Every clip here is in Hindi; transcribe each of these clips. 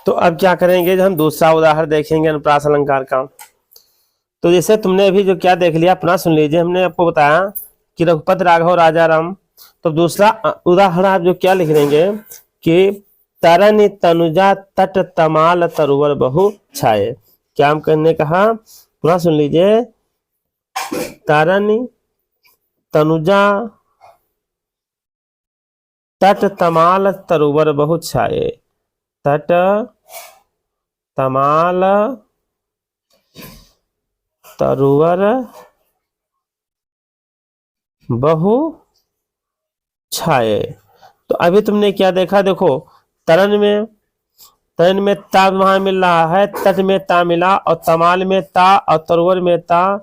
तो अब क्या करेंगे, हम दूसरा उदाहरण देखेंगे अनुप्रास अलंकार का। तो जैसे तुमने अभी जो क्या देख लिया पुनः सुन लीजिए। हमने आपको बताया कि रघुपति राघव राजा राम। तो दूसरा उदाहरण आप जो क्या लिख देंगे कि तरन तनुजा तट तमाल तरुवर बहु छाए। क्या हम करने कहा, पुनः सुन लीजिए। तरन तनुजा तट तमाल तरुवर बहु छाए। तट तमाल तरुवर बहु छाए। तो अभी तुमने क्या देखा, देखो तरन में ता वहां मिल रहा है, तट में ता मिला, और तमाल में ता और तरुवर में ता।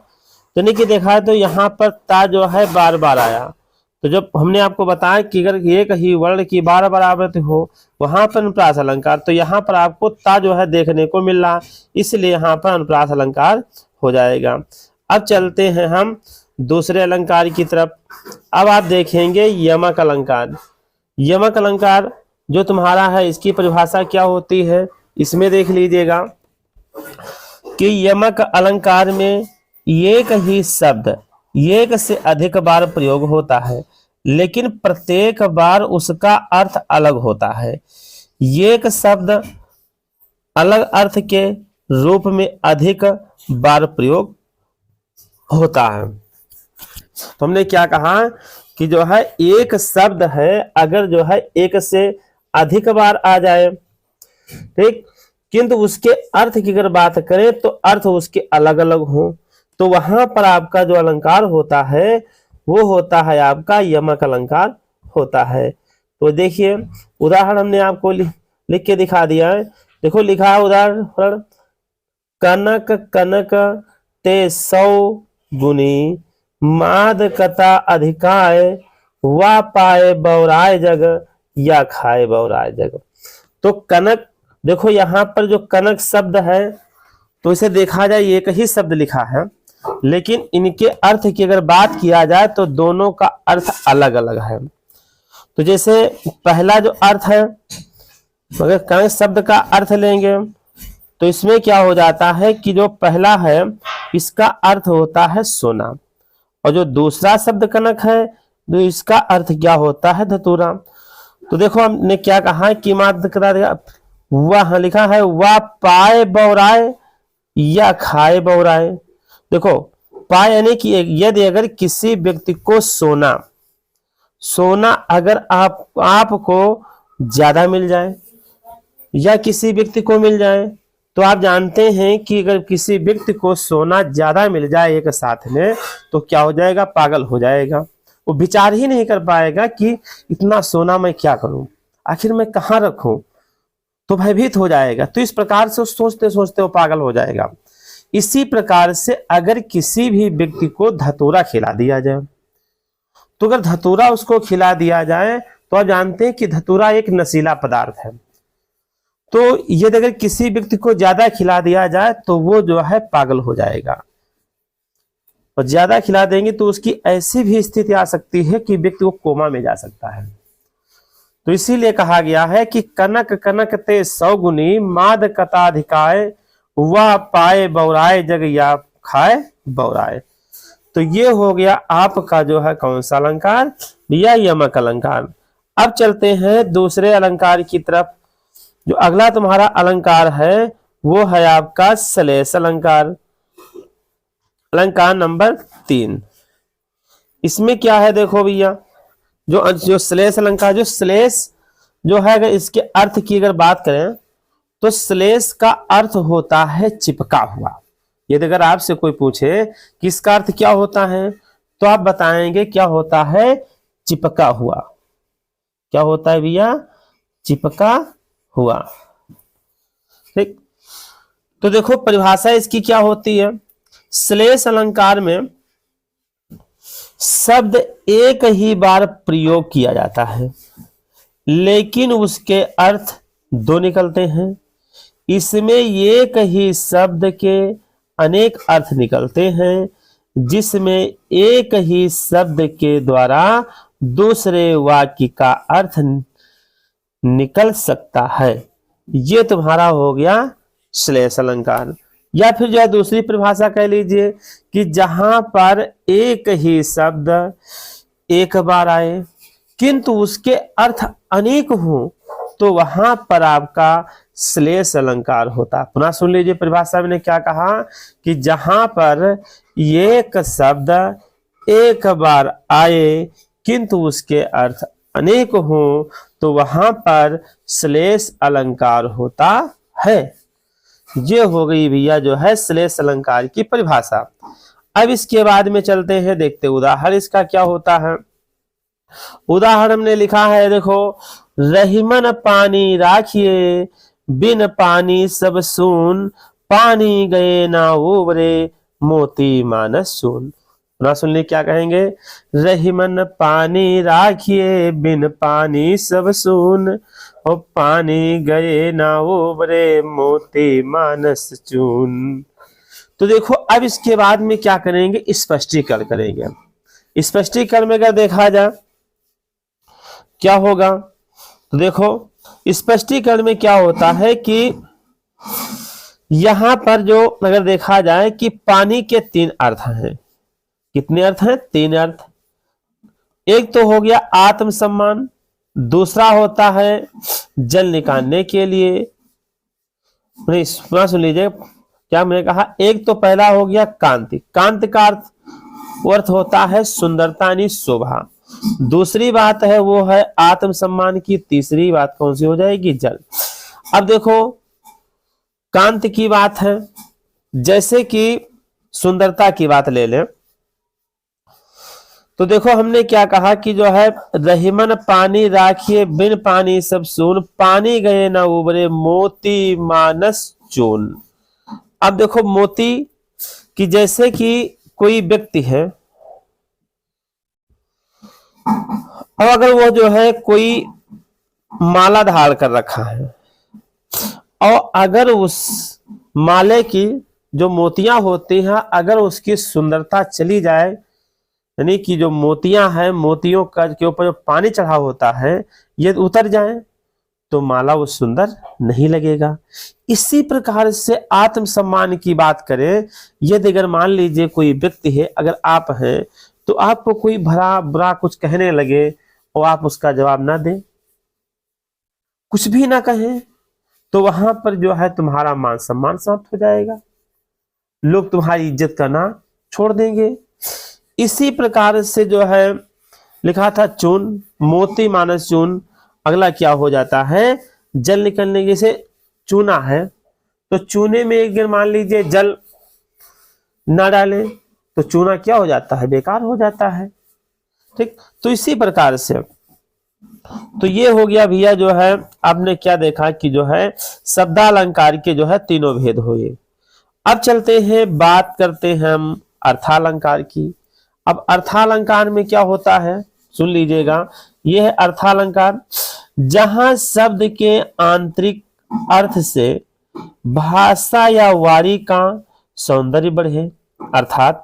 तो नहीं कि देखा है, तो यहाँ पर ता जो है बार बार आया। तो जब हमने आपको बताया कि अगर एक ही वर्ण की बार बार आवृत्ति हो वहां पर अनुप्रास अलंकार, तो यहाँ पर आपको ता जो है देखने को मिल रहा, इसलिए यहाँ पर अनुप्रास अलंकार हो जाएगा। अब चलते हैं हम दूसरे अलंकार की तरफ। अब आप देखेंगे यमक अलंकार। यमक अलंकार जो तुम्हारा है, इसकी परिभाषा क्या होती है, इसमें देख लीजिएगा कि यमक अलंकार में एक ही शब्द एक से अधिक बार प्रयोग होता है, लेकिन प्रत्येक बार उसका अर्थ अलग होता है। एक शब्द अलग अर्थ के रूप में अधिक बार प्रयोग होता है। तो हमने क्या कहा कि जो है एक शब्द है, अगर जो है एक से अधिक बार आ जाए, ठीक, किंतु उसके अर्थ की अगर बात करें तो अर्थ उसके अलग अलग हो, तो वहां पर आपका जो अलंकार होता है वो होता है आपका यमक अलंकार होता है। तो देखिए उदाहरण हमने आपको लिख के दिखा दिया है। देखो लिखा है उदाहरण, कनक कनक ते 100 गुनी, माद कथा अधिकाय, वा पाए बौराय जग, या खाए बौराय जग। तो कनक, देखो यहाँ पर जो कनक शब्द है, तो इसे देखा जाए एक ही शब्द लिखा है, लेकिन इनके अर्थ की अगर बात किया जाए तो दोनों का अर्थ अलग अलग है। तो जैसे पहला जो अर्थ है, अगर कनक शब्द का अर्थ लेंगे तो इसमें क्या हो जाता है कि जो पहला है इसका अर्थ होता है सोना, और जो दूसरा शब्द कनक है तो इसका अर्थ क्या होता है धतूरा। तो देखो हमने क्या कहा कि वह लिखा है वह पाए बौराए या खाए बौराए। देखो पाए यानी कि यदि अगर किसी व्यक्ति को सोना अगर आपको ज्यादा मिल जाए या किसी व्यक्ति को मिल जाए, तो आप जानते हैं कि अगर किसी व्यक्ति को सोना ज्यादा मिल जाए एक साथ में तो क्या हो जाएगा, पागल हो जाएगा। वो विचार ही नहीं कर पाएगा कि इतना सोना मैं क्या करूं, आखिर मैं कहाँ रखूं, तो भयभीत हो जाएगा। तो इस प्रकार से सोचते सोचते वो पागल हो जाएगा। इसी प्रकार से अगर किसी भी व्यक्ति को धतूरा खिला दिया जाए, तो अगर धतूरा उसको खिला दिया जाए तो आप जानते हैं कि धतूरा एक नशीला पदार्थ है। तो यदि अगर किसी व्यक्ति को ज्यादा खिला दिया जाए तो वो जो है पागल हो जाएगा, और ज्यादा खिला देंगे तो उसकी ऐसी भी स्थिति आ सकती है कि व्यक्ति को कोमा में जा सकता है। तो इसीलिए कहा गया है कि कनक कनक ते 100 गुनी, माद कथाधिकाय, वह पाए बौराए जग, या खाए बौराए। तो ये हो गया आपका जो है कौन सा अलंकार, या यमक अलंकार। अब चलते हैं दूसरे अलंकार की तरफ। जो अगला तुम्हारा अलंकार है वो है आपका श्लेष अलंकार, अलंकार नंबर 3। इसमें क्या है देखो भैया, जो श्लेष अलंकार, जो श्लेष जो है अगर इसके अर्थ की अगर बात करें तो श्लेष का अर्थ होता है चिपका हुआ। यदि अगर आपसे कोई पूछे कि इसका अर्थ क्या होता है तो आप बताएंगे क्या होता है, चिपका हुआ। क्या होता है भैया, चिपका हुआ। ठीक, तो देखो परिभाषा इसकी क्या होती है। श्लेष अलंकार में शब्द एक ही बार प्रयोग किया जाता है, लेकिन उसके अर्थ 2 निकलते हैं। इसमें एक ही शब्द के अनेक अर्थ निकलते हैं, जिसमें एक ही शब्द के द्वारा दूसरे वाक्य का अर्थ निकल सकता है। ये तुम्हारा हो गया श्लेष अलंकार। या फिर जो है दूसरी परिभाषा कह लीजिए कि जहां पर एक ही शब्द एक बार आए किंतु उसके अर्थ अनेक हो तो वहां पर आपका श्लेष अलंकार होता। पुनः सुन लीजिए परिभाषा में क्या कहा कि जहां पर एक शब्द एक बार आए किंतु उसके अर्थ अनेक हो तो वहां पर श्लेष अलंकार होता है। ये हो गई भैया जो है श्लेष अलंकार की परिभाषा। अब इसके बाद में चलते हैं, देखते उदाहरण इसका क्या होता है। उदाहरण हमने लिखा है, देखो, रहीमन पानी राखिए बिन पानी सब सून, पानी गए ना उबरे मोती मानस सून। ना सुन ली क्या कहेंगे, रहीमन पानी राखिए बिन पानी सब सून, और पानी गए ना उबरे मोती मानस चून। तो देखो अब इसके बाद में क्या करेंगे, स्पष्टीकरण करेंगे। स्पष्टीकरण में अगर देखा जाए क्या होगा, तो देखो स्पष्टीकरण में क्या होता है कि यहां पर जो अगर देखा जाए कि पानी के तीन अर्थ हैं। कितने अर्थ हैं, तीन अर्थ। एक तो हो गया आत्मसम्मान, दूसरा होता है जल निकालने के लिए। नहीं, सुन लीजिए क्या मैंने कहा, एक तो पहला हो गया कांति, कांति का अर्थ होता है सुंदरता यानी शोभा। दूसरी बात है वो है आत्मसम्मान की, तीसरी बात कौन सी हो जाएगी, जल। अब देखो कांति की बात है, जैसे कि सुंदरता की बात ले लें तो देखो हमने क्या कहा कि जो है रहीमन पानी राखिए बिन पानी सब सून, पानी गए ना उबरे मोती मानस चून। अब देखो मोती कि जैसे कि कोई व्यक्ति है और अगर वो जो है कोई माला धारण कर रखा है और अगर उस माले की जो मोतियां होती हैं अगर उसकी सुंदरता चली जाए, यानी कि जो मोतियां हैं मोतियों का के ऊपर जो पानी चढ़ा होता है ये उतर जाए तो माला वो सुंदर नहीं लगेगा। इसी प्रकार से आत्मसम्मान की बात करें, यदि अगर मान लीजिए कोई व्यक्ति है, अगर आप हैं तो आपको कोई भला बुरा कुछ कहने लगे और आप उसका जवाब ना दें, कुछ भी ना कहें, तो वहां पर जो है तुम्हारा मान सम्मान समाप्त हो जाएगा, लोग तुम्हारी इज्जत करना छोड़ देंगे। इसी प्रकार से जो है लिखा था चून, मोती मानस चून। अगला क्या हो जाता है, जल निकलने, जैसे चूना है तो चूने में एक दिन मान लीजिए जल ना डालें तो चूना क्या हो जाता है, बेकार हो जाता है। ठीक, तो इसी प्रकार से तो ये हो गया भैया जो है आपने क्या देखा कि जो है शब्दालंकार के जो है तीनों भेद हुए। अब चलते हैं, बात करते हैं हम अर्थालंकार की। अब अर्थालंकार में क्या होता है सुन लीजिएगा, यह है अर्थालंकार जहां शब्द के आंतरिक अर्थ से भाषा या वाणी का सौंदर्य बढ़े, अर्थात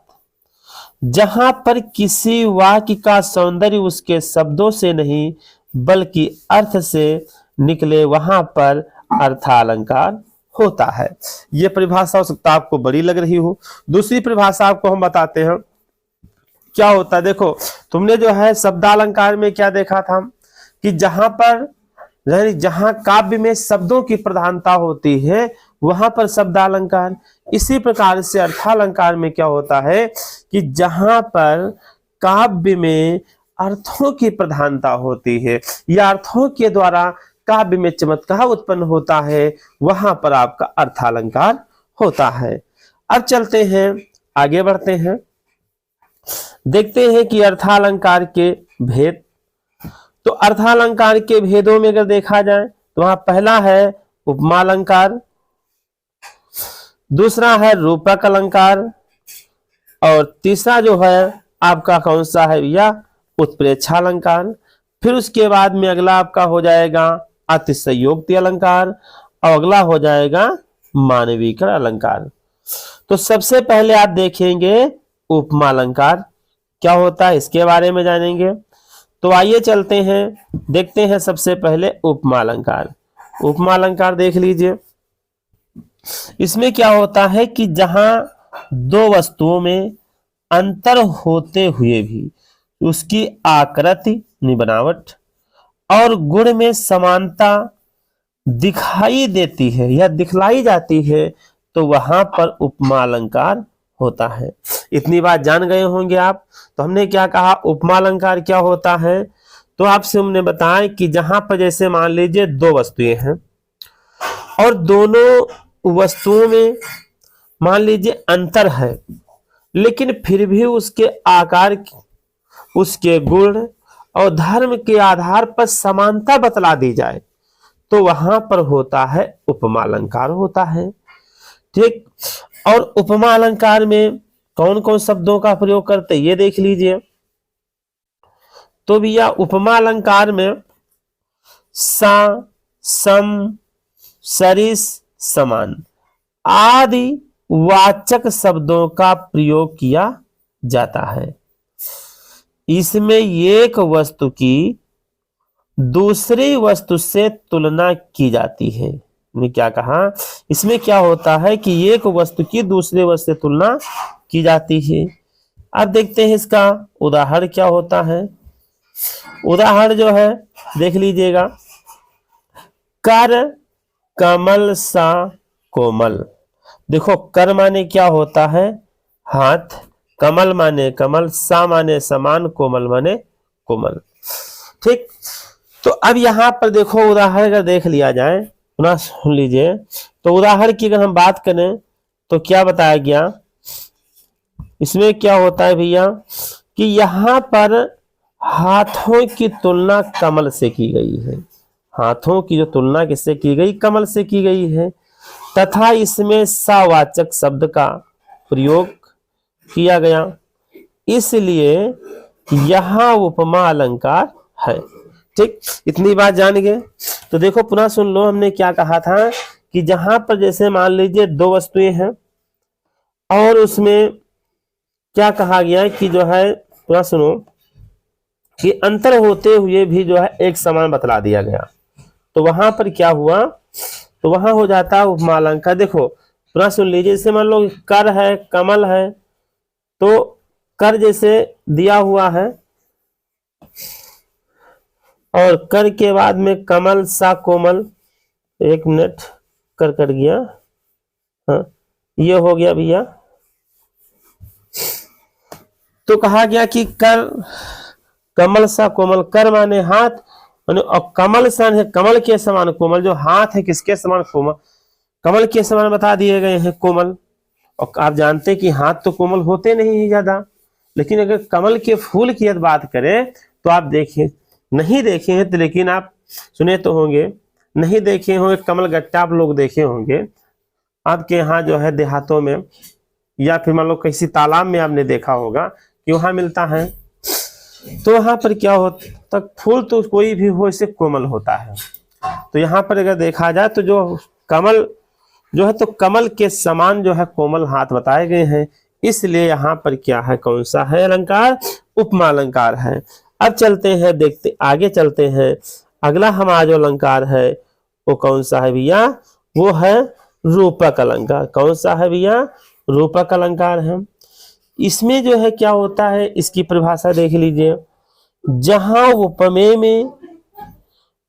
जहां पर किसी वाक्य का सौंदर्य उसके शब्दों से नहीं बल्कि अर्थ से निकले, वहां पर अर्थालंकार होता है। यह परिभाषा हो सकता है आपको बड़ी लग रही हो। दूसरी परिभाषा आपको हम बताते हैं क्या होता है। देखो तुमने जो है शब्दालंकार में क्या देखा था कि जहां काव्य में शब्दों की प्रधानता होती है वहां पर शब्दालंकार। इसी प्रकार से अर्थालंकार में क्या होता है कि जहां पर काव्य में अर्थों की प्रधानता होती है या अर्थों के द्वारा काव्य में चमत्कार उत्पन्न होता है वहां पर आपका अर्थालंकार होता है। अब चलते हैं, आगे बढ़ते हैं, देखते हैं कि अर्थालंकार के भेद। तो अर्थालंकार के भेदों में अगर देखा जाए तो वहां पहला है उपमा अलंकार, दूसरा है रूपक अलंकार और तीसरा जो है आपका कौन सा है भैया, उत्प्रेक्षा अलंकार। फिर उसके बाद में अगला आपका हो जाएगा अतिशयोक्ति अलंकार और अगला हो जाएगा मानवीकरण अलंकार। तो सबसे पहले आप देखेंगे उपमा अलंकार क्या होता है, इसके बारे में जानेंगे। तो आइए चलते हैं, देखते हैं सबसे पहले उपमा अलंकार। उपमा अलंकार देख लीजिए। इसमें क्या होता है कि जहां दो वस्तुओं में अंतर होते हुए भी उसकी आकृति बनावट और गुण में समानता दिखाई देती है या दिखलाई जाती है, तो वहां पर उपमा अलंकार होता है। इतनी बात जान गए होंगे आप। तो हमने क्या कहा, उपमा अलंकार क्या होता है, तो आपसे हमने बताया कि जहां पर जैसे मान लीजिए दो वस्तुएं हैं और दोनों वस्तुओं में मान लीजिए अंतर है, लेकिन फिर भी उसके आकार, उसके गुण और धर्म के आधार पर समानता बतला दी जाए, तो वहां पर होता है उपमा अलंकार होता है। ठीक। और उपमा अलंकार में कौन कौन शब्दों का प्रयोग करते ये देख लीजिए। तो भैया उपमा अलंकार में सा, सम, सरिस, समान आदि वाचक शब्दों का प्रयोग किया जाता है। इसमें एक वस्तु की दूसरी वस्तु से तुलना की जाती है। मैंने क्या कहा, इसमें क्या होता है कि एक वस्तु की दूसरे वस्तु से तुलना की जाती है। अब देखते हैं इसका उदाहरण क्या होता है। उदाहरण जो है देख लीजिएगा, कर कमल सा कोमल। देखो कर माने क्या होता है, हाथ, कमल माने कमल, सा माने समान, कोमल माने कोमल। ठीक। तो अब यहां पर देखो उदाहरण अगर देख लिया जाए, पुनः सुन लीजिए। तो उदाहरण की अगर हम बात करें तो क्या बताया गया, इसमें क्या होता है भैया कि यहां पर हाथों की तुलना कमल से की गई है। हाथों की जो तुलना किससे की गई, कमल से की गई है, तथा इसमें सावाचक शब्द का प्रयोग किया गया, इसलिए यहां उपमा अलंकार है। ठीक। इतनी बात जान गए। तो देखो पुनः सुन लो, हमने क्या कहा था कि जहां पर जैसे मान लीजिए दो वस्तुएं हैं और उसमें क्या कहा गया कि जो है, पुनः सुनो, कि अंतर होते हुए भी जो है एक समान बतला दिया गया, तो वहां पर क्या हुआ, तो वहां हो जाता है उपमा अलंकार। देखो पुनः सुन लीजिए, जैसे मान लो कर है, कमल है, तो कर जैसे दिया हुआ है और कर के बाद में कमल सा कोमल, एक मिनट कर कट गया, हाँ ये हो गया भैया। तो कहा गया कि कर कमल सा कोमल, कर माने हाथ, और कमल सा है कमल के समान कोमल, जो हाथ है किसके समान, कोमल, कमल के समान बता दिए गए हैं कोमल। और आप जानते हैं कि हाथ तो कोमल होते नहीं है ज्यादा, लेकिन अगर कमल के फूल की बात करें तो आप देखें, नहीं देखे हैं तो लेकिन आप सुने तो होंगे, नहीं देखे होंगे कमल गट्टा आप लोग देखे होंगे आपके यहाँ जो है देहातों में, या फिर मान लो किसी तालाब में आपने देखा होगा कि वहां मिलता है। तो वहां पर क्या होता, फूल तो कोई भी हो इससे कोमल होता है। तो यहाँ पर अगर देखा जाए तो जो कमल जो है तो कमल के समान जो है कोमल हाथ बताए गए हैं, इसलिए यहाँ पर क्या है, कौन सा है अलंकार, उपमा अलंकार है। अब चलते हैं, देखते आगे चलते हैं, अगला हमारा जो अलंकार है वो कौन सा है भैया, वो है रूपक अलंकार। कौन सा है भैया, रूपक अलंकार है। इसमें जो है क्या होता है, इसकी परिभाषा देख लीजिए। जहां उपमेय में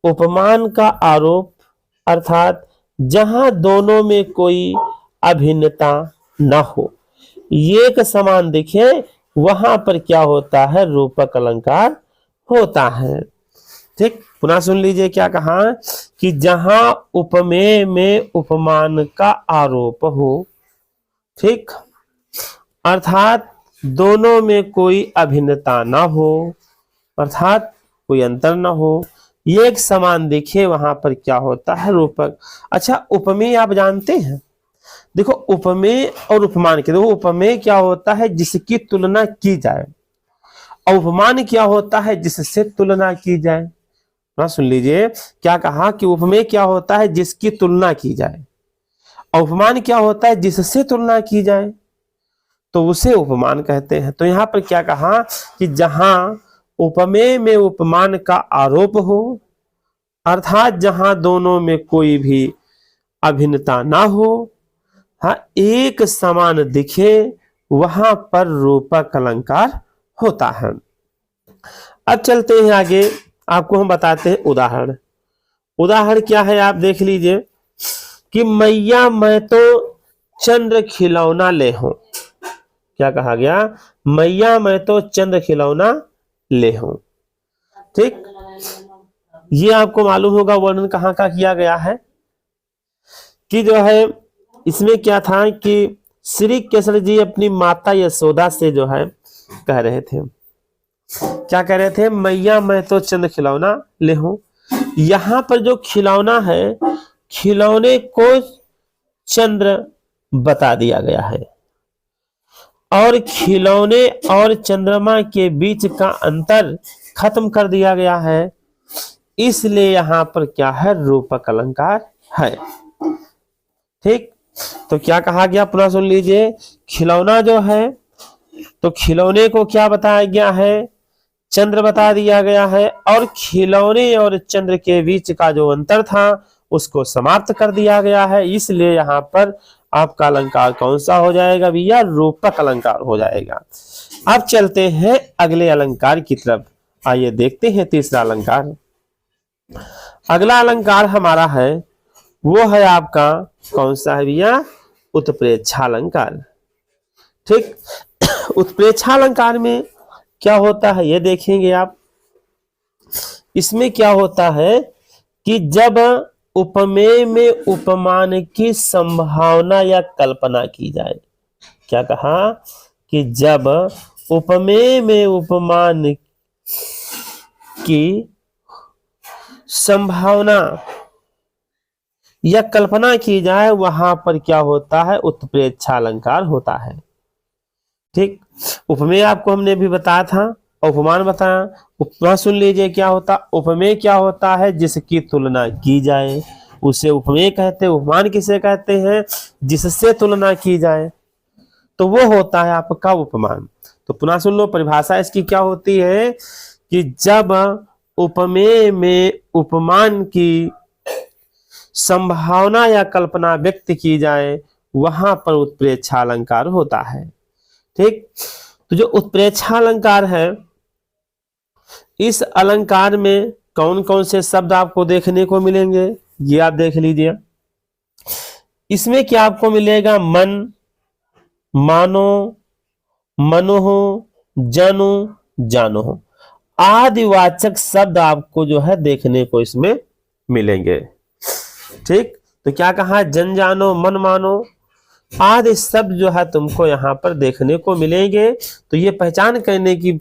उपमान का आरोप, अर्थात जहां दोनों में कोई अभिन्नता न हो, एक समान दिखे, वहां पर क्या होता है, रूपक अलंकार होता है। ठीक। पुनः सुन लीजिए क्या कहा कि जहां उपमेय में उपमान का आरोप हो, ठीक, अर्थात दोनों में कोई अभिन्नता ना हो, अर्थात कोई अंतर ना हो, एक समान दिखे, वहां पर क्या होता है, रूपक। अच्छा उपमेय आप जानते हैं, देखो उपमेय और उपमान के, देखो उपमेय क्या होता है, जिसकी तुलना की जाए, और उपमान क्या होता है, जिससे तुलना की जाए। ना सुन लीजिए क्या कहा कि उपमेय क्या होता है, जिसकी तुलना की जाए, और उपमान क्या होता है, जिससे तुलना की जाए, तो उसे उपमान कहते हैं। तो यहां पर क्या कहा कि जहां उपमेय में उपमान का आरोप हो, अर्थात जहां दोनों में कोई भी अभिन्नता ना हो, हाँ, एक समान दिखे, वहां पर रूपक अलंकार होता है। अब चलते हैं आगे, आपको हम बताते हैं उदाहरण। उदाहरण क्या है आप देख लीजिए कि मैया मैं तो चंद्र खिलौना ले हूं। क्या कहा गया? मैया मैं तो चंद्र खिलौना ले हूं। ठीक, ये आपको मालूम होगा वर्णन कहां का किया गया है कि जो है इसमें क्या था कि श्री कृष्ण जी अपनी माता यशोदा से जो है कह रहे थे, क्या कह रहे थे? मैया मैं तो चंद्र खिलौना ले हूं। यहां पर जो खिलौना है, खिलौने को चंद्र बता दिया गया है और खिलौने और चंद्रमा के बीच का अंतर खत्म कर दिया गया है, इसलिए यहां पर क्या है? रूपक अलंकार है। ठीक, तो क्या कहा गया पुनः सुन लीजिए। खिलौना जो है, तो खिलौने को क्या बताया गया है? चंद्र बता दिया गया है और खिलौने और चंद्र के बीच का जो अंतर था उसको समाप्त कर दिया गया है, इसलिए यहां पर आपका अलंकार कौन सा हो जाएगा भैया? रूपक अलंकार हो जाएगा। अब चलते हैं अगले अलंकार की तरफ। आइए देखते हैं तीसरा अलंकार। अगला अलंकार हमारा है वो है आपका कौन सा है भैया? उत्प्रेक्षालंकार। ठीक, उत्प्रेक्षालंकार में क्या होता है ये देखेंगे आप। इसमें क्या होता है कि जब उपमेय में उपमान की संभावना या कल्पना की जाए। क्या कहा? कि जब उपमेय में उपमान की संभावना या कल्पना की जाए, वहां पर क्या होता है? उत्प्रेक्षालंकार होता है। ठीक, उपमेय आपको हमने भी बताया था, उपमान बताया। उपमा सुन लीजिए क्या होता? उपमेय क्या होता है? जिसकी तुलना की जाए उसे उपमेय कहते हैं। उपमान किसे कहते हैं? जिससे तुलना की जाए, तो वो होता है आपका उपमान। तो पुनः सुन लो, परिभाषा इसकी क्या होती है कि जब उपमेय में उपमान की संभावना या कल्पना व्यक्त की जाए, वहां पर उत्प्रेक्षालंकार होता है। ठीक, तो जो उत्प्रेक्षालंकार है, इस अलंकार में कौन कौन से शब्द आपको देखने को मिलेंगे ये आप देख लीजिए। इसमें क्या आपको मिलेगा? मन, मानो, मनोह, जनु, जानो आदिवाचक शब्द आपको जो है देखने को इसमें मिलेंगे। ठीक, तो क्या कहा? जन जानो, मन मानो आदि शब्द जो है तुमको यहां पर देखने को मिलेंगे। तो ये पहचान करने की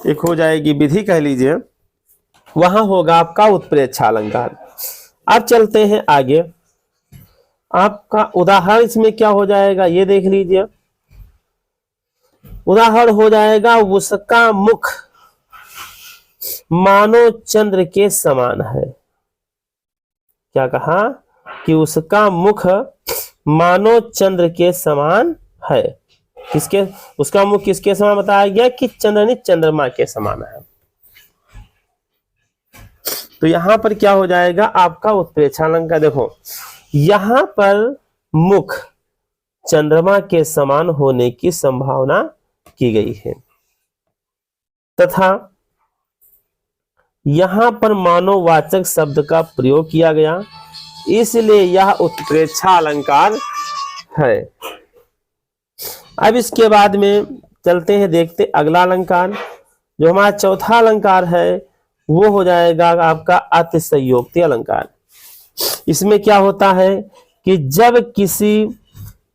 एक हो जाएगी विधि कह लीजिए, वहां होगा आपका उत्प्रेक्षालंकार। अब चलते हैं आगे। आपका उदाहरण इसमें क्या हो जाएगा ये देख लीजिए। उदाहरण हो जाएगा उसका मुख मानो चंद्र के समान है। क्या कहा? कि उसका मुख मानो चंद्र के समान है। किसके? उसका मुख किसके समान बताया गया? कि चंद्र चंद्रमा के समान है। तो यहां पर क्या हो जाएगा आपका उत्प्रेक्षालंकार? देखो, यहां पर मुख चंद्रमा के समान होने की संभावना की गई है तथा यहां पर मानववाचक शब्द का प्रयोग किया गया, इसलिए यह उत्प्रेक्षालंकार है। अब इसके बाद में चलते हैं, देखते अगला अलंकार। जो हमारा चौथा अलंकार है वो हो जाएगा आपका अतिशयोक्ति अलंकार। इसमें क्या होता है कि जब किसी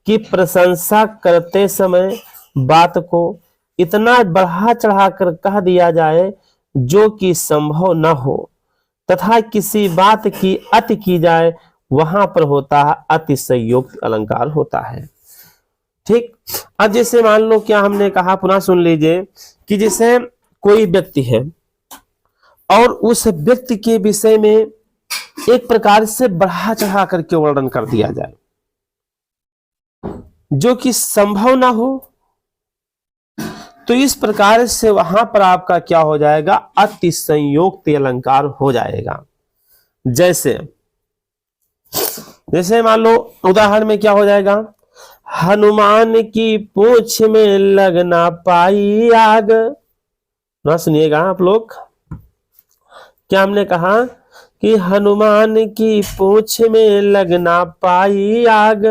की प्रशंसा करते समय बात को इतना बढ़ा चढ़ाकर कह दिया जाए जो कि संभव न हो तथा किसी बात की अति की जाए, वहां पर होता है अतिशयोक्ति अलंकार होता है। ठीक, अब जैसे मान लो क्या हमने कहा, पुनः सुन लीजिए कि जैसे कोई व्यक्ति है और उस व्यक्ति के विषय में एक प्रकार से बढ़ा चढ़ा करके वर्णन कर दिया जाए जो कि संभव ना हो, तो इस प्रकार से वहां पर आपका क्या हो जाएगा? अतिशयोक्ति अलंकार हो जाएगा। जैसे जैसे मान लो उदाहरण में क्या हो जाएगा, हनुमान की पूंछ में लग ना पाई आग। ना सुनिएगा आप लोग, क्या हमने कहा कि हनुमान की पूंछ में लग ना पाई आग,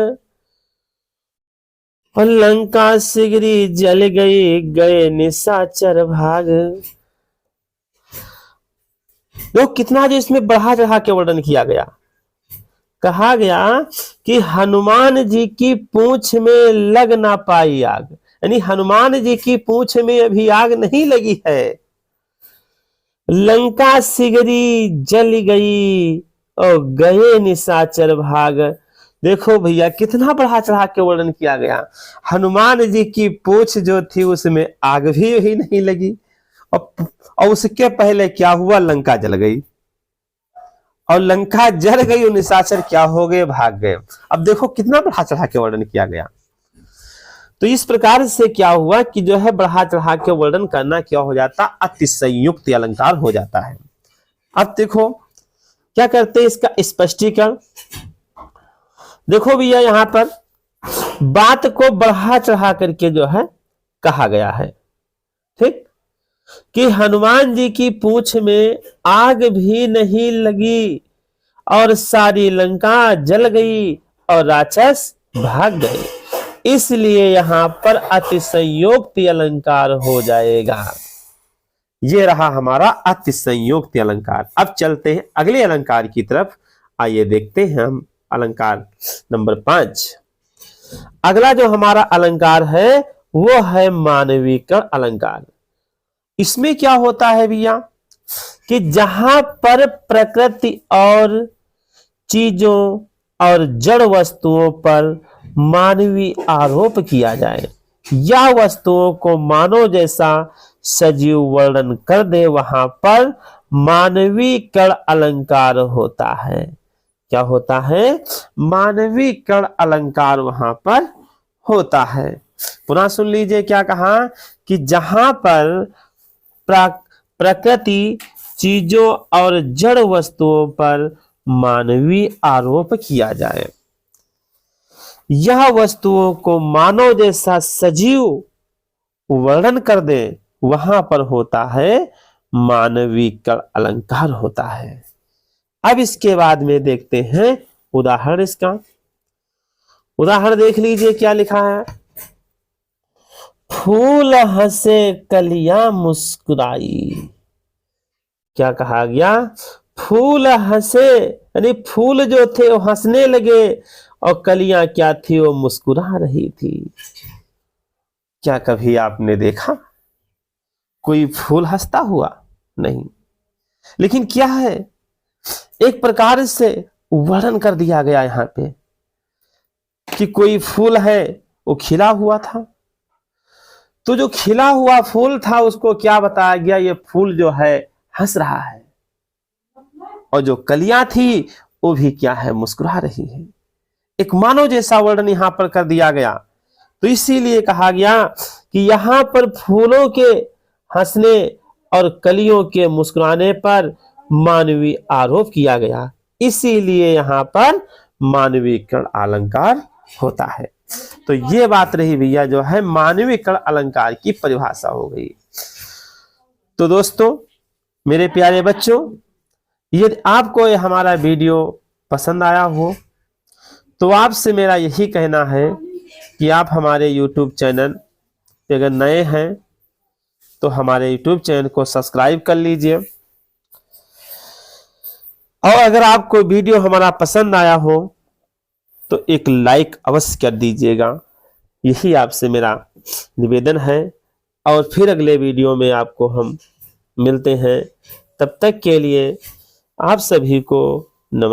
और लंका सिगरी जल गई गए निशाचर भाग। देखो कितना जो इसमें बढ़ा चढ़ा के वर्णन किया गया। कहा गया कि हनुमान जी की पूंछ में लग ना पाई आग, यानी हनुमान जी की पूंछ में अभी आग नहीं लगी है। लंका सिगरी जल गई और गए निशाचर भाग। देखो भैया कितना बढ़ा चढ़ा के वर्णन किया गया। हनुमान जी की पूंछ जो थी उसमें आग भी नहीं लगी, और उसके पहले क्या हुआ, लंका जल गई, और लंका जल गई और निशाचर क्या हो गए, भाग गए। अब देखो कितना बढ़ा चढ़ा के वर्णन किया गया। तो इस प्रकार से क्या हुआ कि जो है बढ़ा चढ़ा के वर्णन करना क्या हो जाता, अतिशयोक्त अलंकार हो जाता है। अब देखो क्या करते हैं इसका स्पष्टीकरण। देखो भैया यहां पर बात को बढ़ा चढ़ा करके जो है कहा गया है, ठीक, कि हनुमान जी की पूंछ में आग भी नहीं लगी और सारी लंका जल गई और राक्षस भाग गए, इसलिए यहां पर अतिशयोक्ति अलंकार हो जाएगा। ये रहा हमारा अतिशयोक्ति अलंकार। अब चलते हैं अगले अलंकार की तरफ। आइए देखते हैं हम अलंकार नंबर 5। अगला जो हमारा अलंकार है वो है मानवीकरण अलंकार। इसमें क्या होता है भैया कि जहां पर प्रकृति और चीजों और जड़ वस्तुओं पर मानवीय आरोप किया जाए या वस्तुओं को मानव जैसा सजीव वर्णन कर दे, वहां पर मानवीकरण अलंकार होता है। क्या होता है, मानवीकरण अलंकार वहां पर होता है। पुनः सुन लीजिए क्या कहा कि जहां पर प्रकृति चीजों और जड़ वस्तुओं पर मानवीय आरोप किया जाए, यह वस्तुओं को मानव जैसा सजीव वर्णन कर दे, वहां पर होता है मानवीकरण अलंकार होता है। अब इसके बाद में देखते हैं उदाहरण। इसका उदाहरण देख लीजिए क्या लिखा है, फूल हंसे कलियां मुस्कुराई। क्या कहा गया, फूल हंसे, यानी फूल जो थे वो हंसने लगे और कलियां क्या थी, वो मुस्कुरा रही थी। क्या कभी आपने देखा कोई फूल हंसता हुआ? नहीं। लेकिन क्या है, एक प्रकार से वर्णन कर दिया गया यहां पे कि कोई फूल है वो खिला हुआ था, तो जो खिला हुआ फूल था उसको क्या बताया गया, ये फूल जो है हंस रहा है, और जो कलियां थी वो भी क्या है, मुस्कुरा रही है। एक मानव जैसा वर्णन यहां पर कर दिया गया। तो इसीलिए कहा गया कि यहां पर फूलों के हंसने और कलियों के मुस्कुराने पर मानवीय आरोप किया गया, इसीलिए यहां पर मानवीकरण अलंकार होता है। तो ये बात रही भैया जो है मानवीकरण अलंकार की परिभाषा हो गई। तो दोस्तों, मेरे प्यारे बच्चों, यदि आपको ये हमारा वीडियो पसंद आया हो तो आपसे मेरा यही कहना है कि आप हमारे YouTube चैनल पे अगर नए हैं तो हमारे YouTube चैनल को सब्सक्राइब कर लीजिए, और अगर आपको वीडियो हमारा पसंद आया हो तो एक लाइक अवश्य कर दीजिएगा। यही आपसे मेरा निवेदन है, और फिर अगले वीडियो में आपको हम मिलते हैं। तब तक के लिए आप सभी को